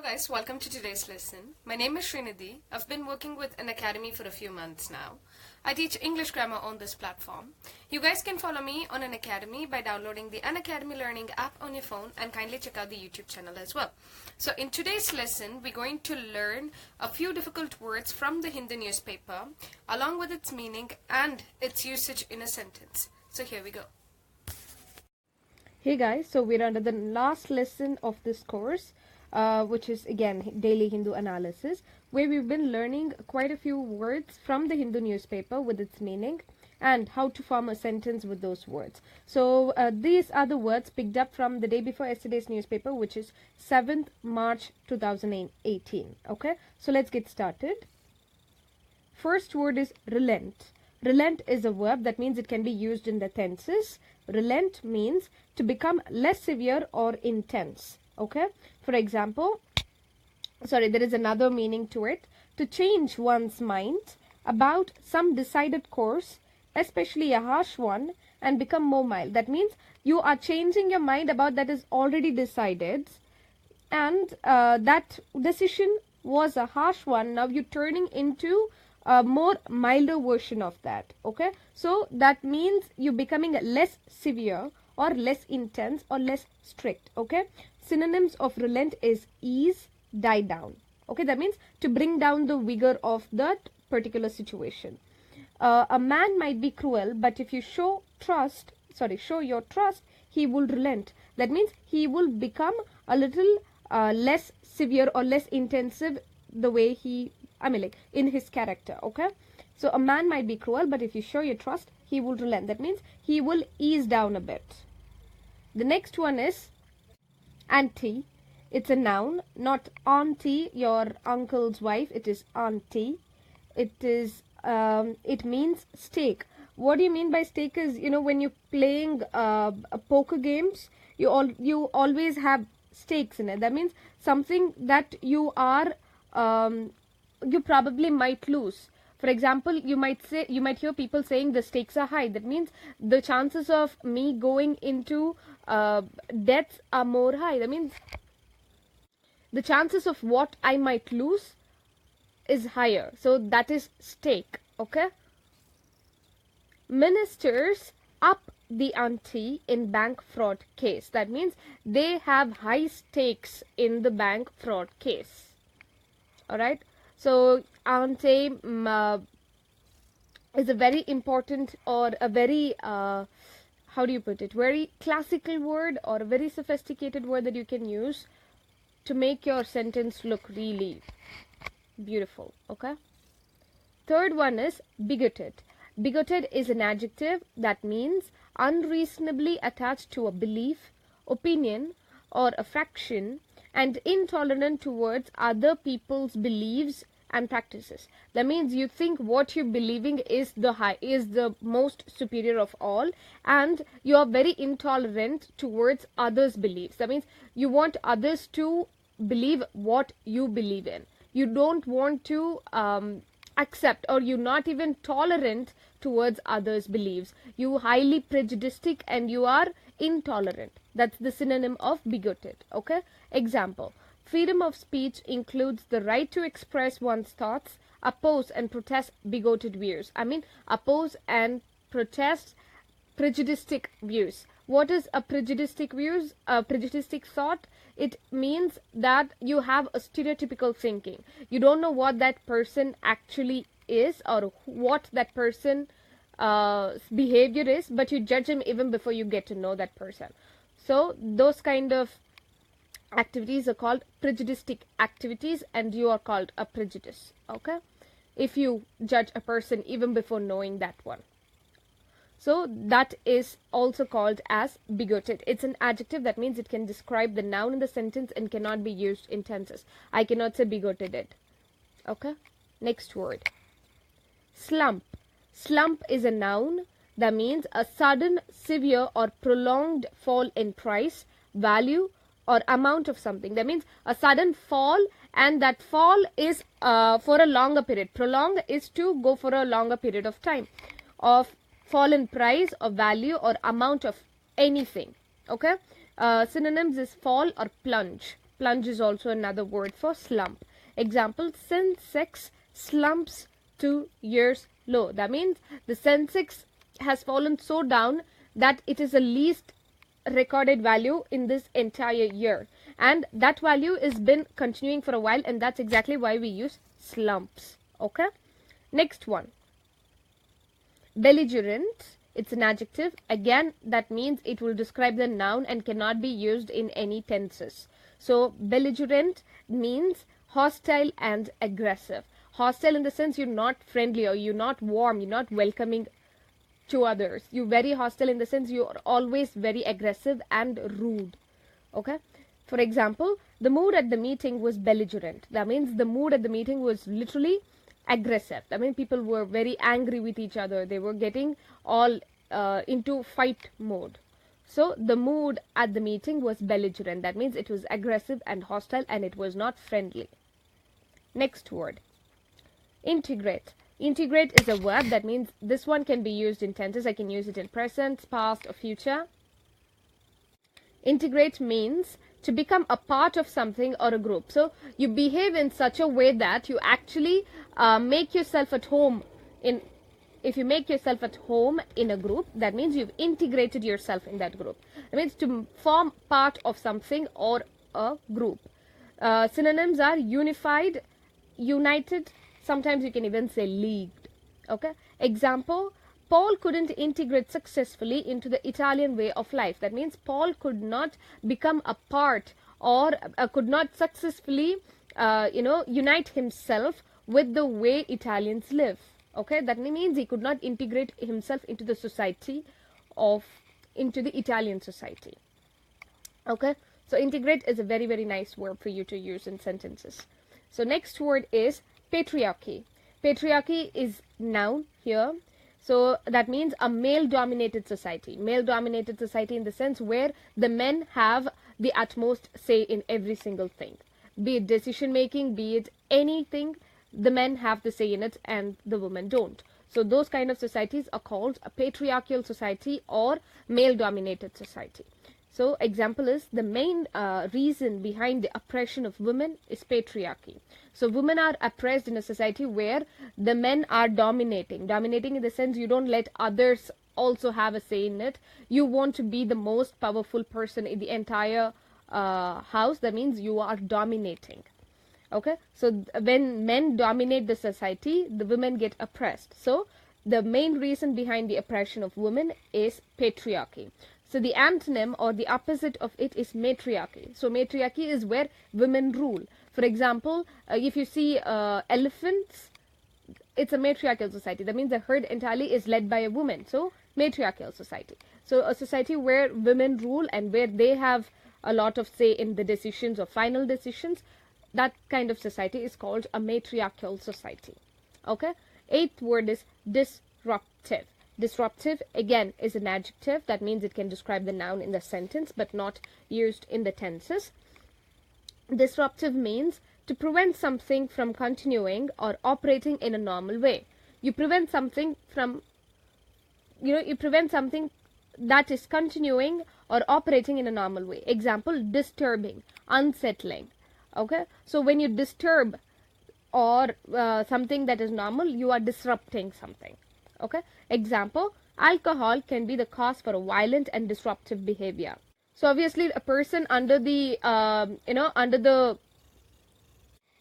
guys, welcome to today's lesson. My name is Srinidhi. I've been working with Unacademy for a few months now. I teach English grammar on this platform. You guys can follow me on Unacademy by downloading the Unacademy Learning app on your phone and kindly check out the YouTube channel as well. So in today's lesson, we're going to learn a few difficult words from the Hindu newspaper along with its meaning and its usage in a sentence. So here we go. Hey guys, so we're under the last lesson of this course, which is again daily Hindu analysis, where we've been learning quite a few words from the Hindu newspaper with its meaning and how to form a sentence with those words. So these are the words picked up from the day before yesterday's newspaper, which is 7th March 2018. Okay, so let's get started. First word is relent. Relent is a verb that means it can be used in the tenses. Relent means to become less severe or intense. Okay, for example, there is another meaning to it: to change one's mind about some decided course, especially a harsh one, and become more mild. That means you are changing your mind about that is already decided, and that decision was a harsh one. Now you're turning into a more milder version of that. Okay, so that means you're becoming less severe or less intense or less strict. Okay, synonyms of relent is ease, die down. Okay, that means to bring down the vigor of that particular situation. A man might be cruel, but if you show your trust, he will relent. That means he will become a little less severe or less intensive the way in his character. Okay, so a man might be cruel, but if you show your trust, he will relent. That means he will ease down a bit. The next one is Ante. It's a noun, not auntie, your uncle's wife. It is auntie. It is. It means stake. What do you mean by stake? Is when you're playing poker games, you always have stakes in it. That means something that you probably might lose. For example, you might hear people saying the stakes are high. That means the chances of me going into debts are more high. That means the chances of what I might lose is higher. So that is stake. Okay. Ministers up the ante in bank fraud case. That means they have high stakes in the bank fraud case. All right. So ante is a very important or a very very classical word or a very sophisticated word that you can use to make your sentence look really beautiful. Okay. Third one is bigoted. Bigoted is an adjective that means unreasonably attached to a belief, opinion, or a faction, and intolerant towards other people's beliefs and practices. That means you think what you're believing is the most superior of all, and you are very intolerant towards others' beliefs. That means you want others to believe what you believe in. You don't want to accept, or you're not even tolerant towards others' beliefs. You highly prejudiced and you are intolerant. That's the synonym of bigoted. Okay. Example: freedom of speech includes the right to express one's thoughts, oppose and protest bigoted views. Oppose and protest prejudiced views. What is a prejudiced views? A prejudiced thought. It means that you have a stereotypical thinking. You don't know what that person actually is or what that person's behavior is, but you judge him even before you get to know that person. So those kind of activities are called prejudiced activities, and you are called a prejudice. Okay, if you judge a person even before knowing that one. So that is also called as bigoted. It's an adjective that means it can describe the noun in the sentence and cannot be used in tenses. I cannot say bigoted. Okay. Next word. Slump. Slump is a noun that means a sudden, severe or prolonged fall in price, value or amount of something. That means a sudden fall, and that fall is for a longer period. Prolong is to go for a longer period of time. Of fall in price or value or amount of anything. Okay. Synonyms is fall or plunge. plunge is also another word for slump. Example, Sensex slumps 2 years low. That means the Sensex has fallen so down that it is the least recorded value in this entire year, and that value has been continuing for a while, and that's exactly why we use slumps. Okay, next one, belligerent. It's an adjective. Again, that means it will describe the noun and cannot be used in any tenses. So belligerent means hostile and aggressive. Hostile in the sense you're not friendly, or you're not warm, you're not welcoming to others. You're very hostile in the sense you're always very aggressive and rude. Okay, for example, the mood at the meeting was belligerent. That means the mood at the meeting was literally aggressive. I mean, people were very angry with each other. They were getting all into fight mode. So the mood at the meeting was belligerent. That means it was aggressive and hostile, and it was not friendly. Next word, integrate. Integrate is a verb. That means this one can be used in tenses. I can use it in present, past, or future. Integrate means to become a part of something or a group. So you behave in such a way that you actually make yourself at home in. If you make yourself at home in a group, that means you've integrated yourself in that group. That means to form part of something or a group. Synonyms are unified, united. Sometimes you can even say leagued. Okay. Example, Paul couldn't integrate successfully into the Italian way of life. That means Paul could not become a part, or could not successfully, unite himself with the way Italians live. Okay, that means he could not integrate himself into the society into the Italian society. Okay, so integrate is a very, very nice verb for you to use in sentences. So next word is patriarchy. Patriarchy is noun here. So that means a male-dominated society. Male-dominated society in the sense where the men have the utmost say in every single thing. Be it decision-making, be it anything, the men have the say in it and the women don't. So those kind of societies are called a patriarchal society or male-dominated society. So example is, the main reason behind the oppression of women is patriarchy. So women are oppressed in a society where the men are dominating. Dominating in the sense you don't let others also have a say in it. You want to be the most powerful person in the entire house. That means you are dominating. Okay, so when men dominate the society, the women get oppressed. So the main reason behind the oppression of women is patriarchy. So the antonym or the opposite of it is matriarchy. So matriarchy is where women rule. For example, if you see elephants, it's a matriarchal society. That means the herd entirely is led by a woman. So matriarchal society. So a society where women rule and where they have a lot of say in the decisions or final decisions. That kind of society is called a matriarchal society. Okay. Eighth word is disruptive. Disruptive again is an adjective. That means it can describe the noun in the sentence but not used in the tenses. Disruptive means to prevent something from continuing or operating in a normal way. You prevent something from, you prevent something that is continuing or operating in a normal way. Example, disturbing, unsettling. Okay, so when you disturb or something that is normal, you are disrupting something. Okay, example, alcohol can be the cause for a violent and disruptive behavior. So obviously a person under the under the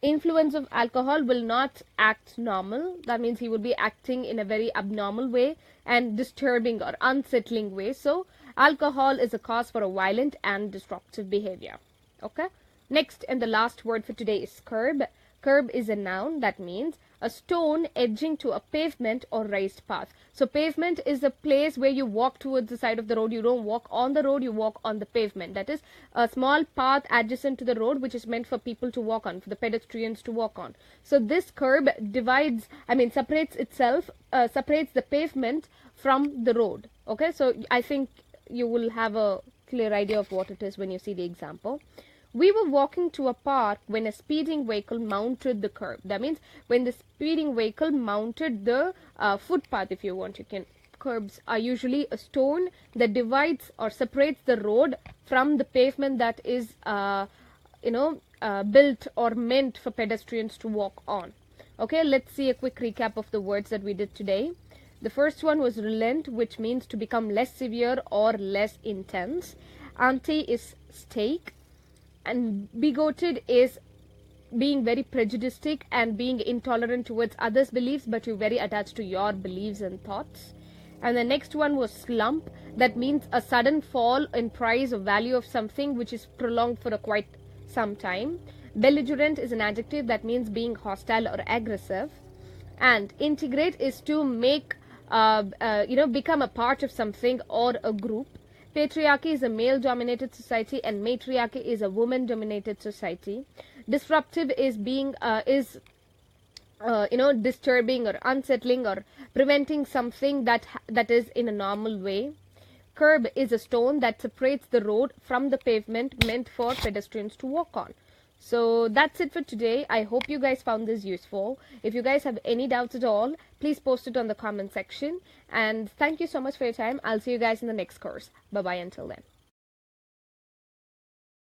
influence of alcohol will not act normal. That means he will be acting in a very abnormal way and disturbing or unsettling way. So alcohol is a cause for a violent and disruptive behavior. Okay. Next and the last word for today is curb. Curb is a noun. That means a stone edging to a pavement or raised path. So pavement is a place where you walk towards the side of the road. You don't walk on the road, you walk on the pavement. That is a small path adjacent to the road which is meant for people to walk on, for the pedestrians to walk on. So this curb separates the pavement from the road. Okay, so I think you will have a clear idea of what it is when you see the example. We were walking to a park when a speeding vehicle mounted the curb. That means when the speeding vehicle mounted the footpath, if you want, curbs are usually a stone that divides or separates the road from the pavement that is built or meant for pedestrians to walk on. Okay, let's see a quick recap of the words that we did today. The first one was relent, which means to become less severe or less intense. Ante is stake, and bigoted is being very prejudiced and being intolerant towards others' beliefs, but you're very attached to your beliefs and thoughts. And the next one was slump, that means a sudden fall in price or value of something which is prolonged for quite some time. Belligerent is an adjective that means being hostile or aggressive. And integrate is to make become a part of something or a group. Patriarchy is a male-dominated society, and matriarchy is a woman-dominated society. Disruptive is being disturbing or unsettling or preventing something that is in a normal way. Kerb is a stone that separates the road from the pavement, meant for pedestrians to walk on. So that's it for today. I hope you guys found this useful. If you guys have any doubts at all, please post it on the comment section. And thank you so much for your time. I'll see you guys in the next course. Bye bye until then.